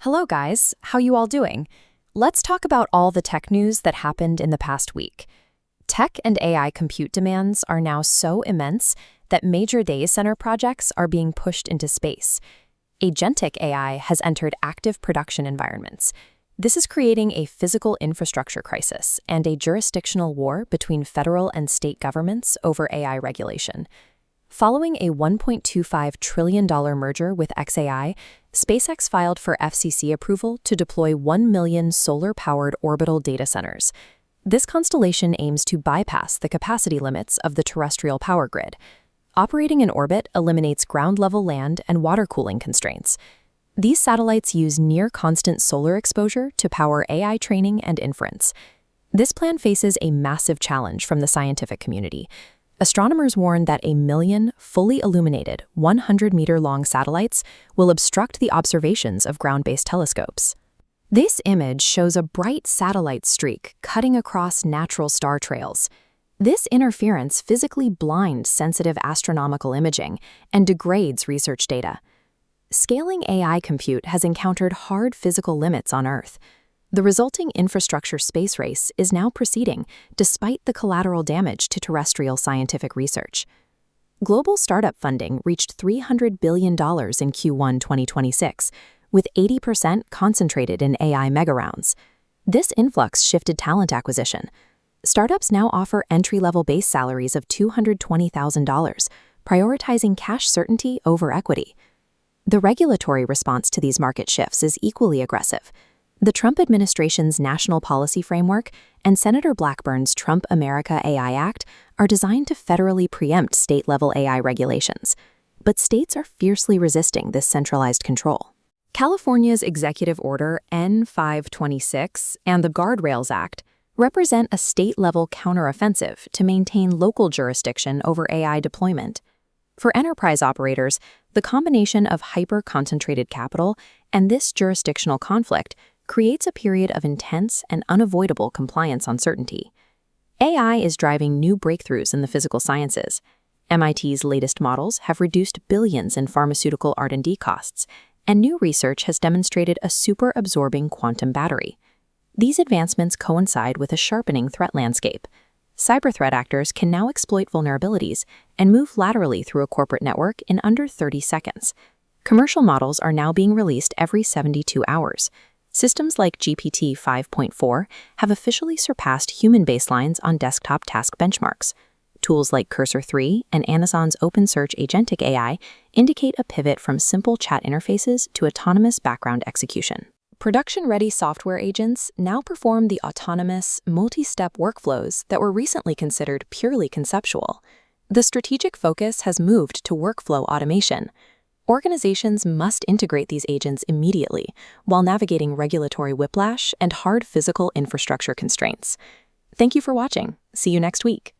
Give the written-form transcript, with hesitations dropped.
Hello guys, how you all doing? Let's talk about all the tech news that happened in the past week. Tech and AI compute demands are now so immense that major data center projects are being pushed into space. Agentic AI has entered active production environments. This is creating a physical infrastructure crisis and a jurisdictional war between federal and state governments over AI regulation. Following a $1.25 trillion merger with xAI, SpaceX filed for FCC approval to deploy 1 million solar-powered orbital data centers. This constellation aims to bypass the capacity limits of the terrestrial power grid. Operating in orbit eliminates ground-level land and water cooling constraints. These satellites use near-constant solar exposure to power AI training and inference. This plan faces a massive challenge from the scientific community. Astronomers warn that a million fully illuminated, 100-meter-long satellites will obstruct the observations of ground-based telescopes. This image shows a bright satellite streak cutting across natural star trails. This interference physically blinds sensitive astronomical imaging and degrades research data. Scaling AI compute has encountered hard physical limits on Earth. The resulting infrastructure space race is now proceeding despite the collateral damage to terrestrial scientific research. Global startup funding reached $300 billion in Q1 2026, with 80% concentrated in AI mega-rounds. This influx shifted talent acquisition. Startups now offer entry-level base salaries of $220,000, prioritizing cash certainty over equity. The regulatory response to these market shifts is equally aggressive. The Trump administration's National Policy Framework and Senator Blackburn's Trump America AI Act are designed to federally preempt state-level AI regulations. But states are fiercely resisting this centralized control. California's Executive Order N-526 and the Guardrails Act represent a state-level counteroffensive to maintain local jurisdiction over AI deployment. For enterprise operators, the combination of hyper-concentrated capital and this jurisdictional conflict creates a period of intense and unavoidable compliance uncertainty. AI is driving new breakthroughs in the physical sciences. MIT's latest models have reduced billions in pharmaceutical R&D costs, and new research has demonstrated a super-absorbing quantum battery. These advancements coincide with a sharpening threat landscape. Cyber threat actors can now exploit vulnerabilities and move laterally through a corporate network in under 30 seconds. Commercial models are now being released every 72 hours. Systems like GPT-5.4 have officially surpassed human baselines on desktop task benchmarks. Tools like Cursor 3 and Amazon's OpenSearch Agentic AI indicate a pivot from simple chat interfaces to autonomous background execution. Production-ready software agents now perform the autonomous, multi-step workflows that were recently considered purely conceptual. The strategic focus has moved to workflow automation. Organizations must integrate these agents immediately while navigating regulatory whiplash and hard physical infrastructure constraints. Thank you for watching. See you next week.